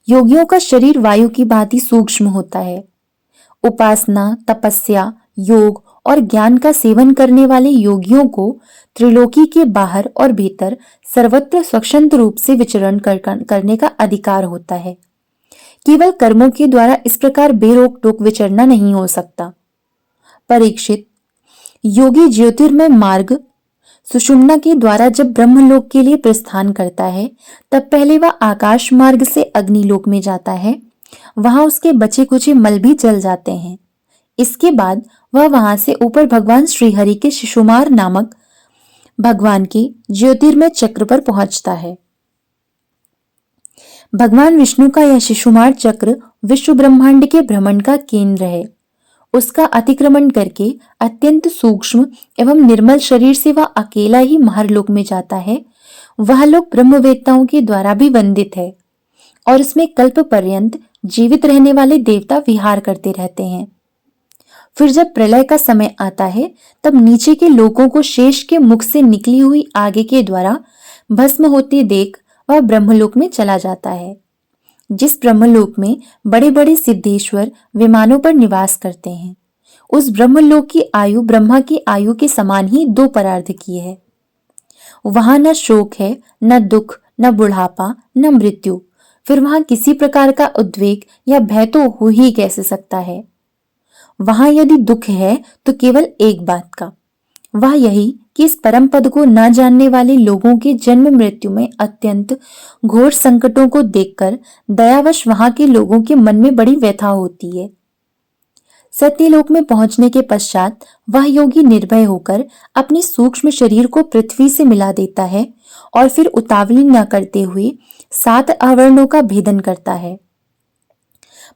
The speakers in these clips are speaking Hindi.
योगियों का शरीर वायु की भांति सूक्ष्म होता है। उपासना, तपस्या, योग और ज्ञान का सेवन करने वाले योगियों को त्रिलोकी के बाहर और भीतर सर्वत्र स्वतंत्र रूप से विचरण करने का अधिकार होता है। केवल कर्मों के द्वारा इस प्रकार बेरोक टोक विचरना नहीं हो सकता। परीक्षित, योगी ज्योतिर्मय मार्ग सुषुम्ना के द्वारा जब ब्रह्मलोक के लिए प्रस्थान करता है, तब पहले वह आकाश मार्ग से अग्निलोक में जाता है। वहां उसके बचे कुचे मल भी जल जाते हैं। इसके बाद वह वहां से ऊपर भगवान श्रीहरि के शिशुमार नामक भगवान के ज्योतिर्मय चक्र पर पहुंचता है। भगवान विष्णु का यह शिशुमार चक्र विश्व ब्रह्मांड के भ्रमण का केंद्र है। उसका अतिक्रमण करके अत्यंत सूक्ष्म एवं निर्मल शरीर से वह अकेला ही महरलोक में जाता है। वह लोक ब्रह्मवेत्ताओं के द्वारा भी वंदित है और इसमें कल्प पर्यंत जीवित रहने वाले देवता विहार करते रहते हैं। फिर जब प्रलय का समय आता है, तब नीचे के लोगों को शेष के मुख से निकली हुई आगे के द्वारा भस्म होते देख वह ब्रह्मलोक में चला जाता है। जिस ब्रह्मलोक में बड़े बड़े सिद्धेश्वर विमानों पर निवास करते हैं, उस ब्रह्मलोक की आयु ब्रह्मा की आयु के समान ही 2 परार्ध की है। वहां न शोक है, न दुख, न बुढ़ापा, न मृत्यु। फिर वहां किसी प्रकार का उद्वेग या भय तो हो ही कैसे सकता है। वहां यदि दुख है तो केवल एक बात का, वह यही कि इस परम पद को न जानने वाले लोगों के जन्म मृत्यु में अत्यंत घोर संकटों को देखकर दयावश वहां के लोगों के मन में बड़ी व्यथा होती है। सत्यलोक में पहुंचने के पश्चात वह योगी निर्भय होकर अपने सूक्ष्म शरीर को पृथ्वी से मिला देता है और फिर उतावली न करते हुए 7 आवरणों का भेदन करता है।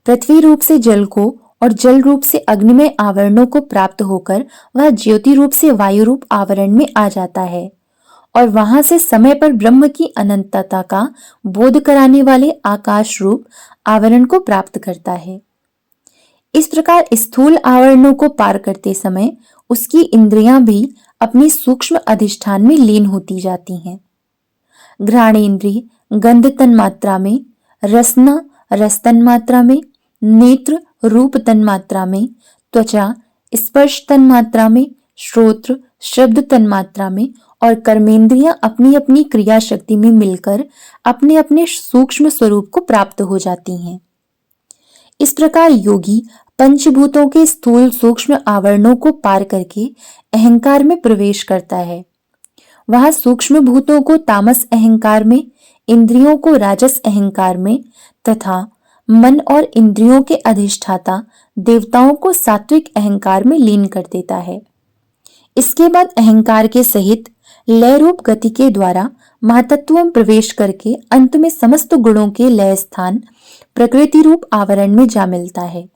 पृथ्वी रूप से जल को और जल रूप से अग्निमय आवरणों को प्राप्त होकर वह ज्योति रूप से वायु रूप आवरण में आ जाता है और वहां से समय पर ब्रह्म की अनंतता का बोध कराने वाले आकाश रूप आवरण को प्राप्त करता है। इस प्रकार स्थूल आवरणों को पार करते समय उसकी इंद्रियां भी अपनी सूक्ष्म अधिष्ठान में लीन होती जाती हैं। घ्राणेन्द्रिय गंध तन्मात्रा में, रसना रस तन्मात्रा में, नेत्र रूप तन्मात्रा में, त्वचा स्पर्श तन्मात्रा में, श्रोत्र शब्द तन्मात्रा में और कर्मेंद्रियां अपनी अपनी क्रिया शक्ति में मिलकर अपने अपने सूक्ष्म स्वरूप को प्राप्त हो जाती हैं। इस प्रकार योगी पंचभूतों के स्थूल सूक्ष्म आवरणों को पार करके अहंकार में प्रवेश करता है। वह सूक्ष्म भूतों को तामस अहंकार में, इंद्रियों को राजस अहंकार में तथा मन और इंद्रियों के अधिष्ठाता देवताओं को सात्विक अहंकार में लीन कर देता है। इसके बाद अहंकार के सहित लय रूप गति के द्वारा महातत्व में प्रवेश करके अंत में समस्त गुणों के लय स्थान प्रकृति रूप आवरण में जा मिलता है।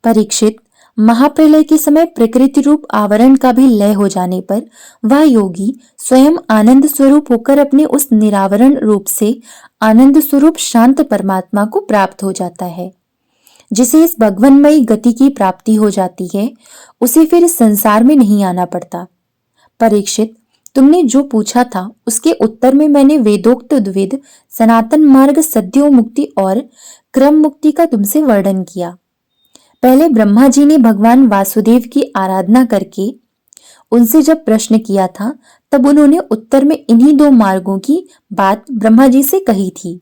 परीक्षित, महाप्रलय के समय प्रकृति रूप आवरण का भी लय हो जाने पर वह योगी स्वयं आनंद स्वरूप होकर अपने उस निरावरण रूप से आनंद स्वरूप शांत परमात्मा को प्राप्त हो जाता है। जिसे इस भगवन्मयी गति की प्राप्ति हो जाती है, उसे फिर इस संसार में नहीं आना पड़ता। परीक्षित, तुमने जो पूछा था उसके उत्तर में मैंने वेदोक्त द्विविध सनातन मार्ग सद्यो मुक्ति और क्रम मुक्ति का तुमसे वर्णन किया। पहले ब्रह्मा जी ने भगवान वासुदेव की आराधना करके उनसे जब प्रश्न किया था, तब उन्होंने उत्तर में इन्हीं 2 मार्गों की बात ब्रह्मा जी से कही थी।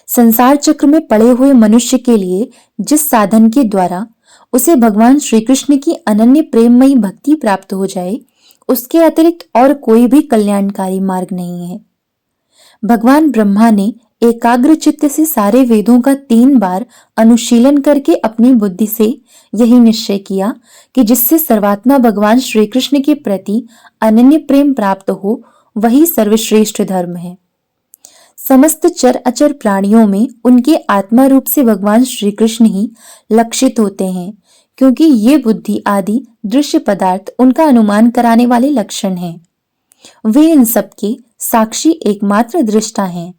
संसार चक्र में पड़े हुए मनुष्य के लिए जिस साधन के द्वारा उसे भगवान श्री कृष्ण की अनन्य प्रेममयी भक्ति प्राप्त हो जाए, उसके अतिरिक्त और कोई भी कल्याणकारी मार्ग नहीं है। भगवान ब्रह्मा ने एकाग्र चित्त से सारे वेदों का 3 बार अनुशीलन करके अपनी बुद्धि से यही निश्चय किया कि जिससे सर्वात्मा भगवान श्री कृष्ण के प्रति अनन्य प्रेम प्राप्त हो, वही सर्वश्रेष्ठ धर्म है। समस्त चर अचर प्राणियों में उनके आत्मा रूप से भगवान श्री कृष्ण ही लक्षित होते हैं, क्योंकि ये बुद्धि आदि दृश्य पदार्थ उनका अनुमान कराने वाले लक्षण हैं। वे इन सबके साक्षी एकमात्र दृष्टा हैं।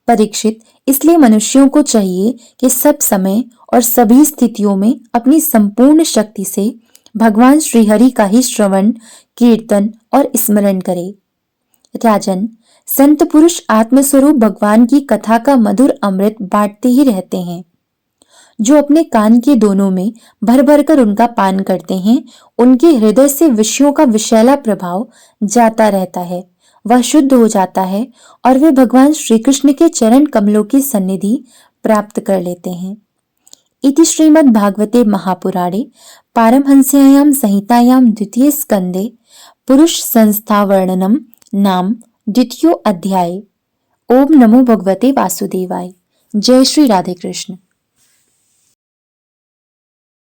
परीक्षित, इसलिए मनुष्यों को चाहिए कि सब समय और सभी स्थितियों में अपनी संपूर्ण शक्ति से भगवान श्रीहरि का ही श्रवण, कीर्तन और स्मरण करे। राजन, संत पुरुष आत्मस्वरूप भगवान की कथा का मधुर अमृत बांटते ही रहते हैं। जो अपने कान के दोनों में भर भर कर उनका पान करते हैं, उनके हृदय से विषयों का विषैला प्रभाव जाता रहता है, वह शुद्ध हो जाता है और वे भगवान श्री कृष्ण के चरण कमलों की सन्निधि प्राप्त कर लेते हैं। इति श्रीमद् भागवते महापुराणे पारमहंस्यायां संहितायां द्वितीय स्कंदे पुरुष संस्था वर्णनम नाम द्वितीयो अध्याय। ओम नमो भगवते वासुदेवाय। जय श्री राधे कृष्ण।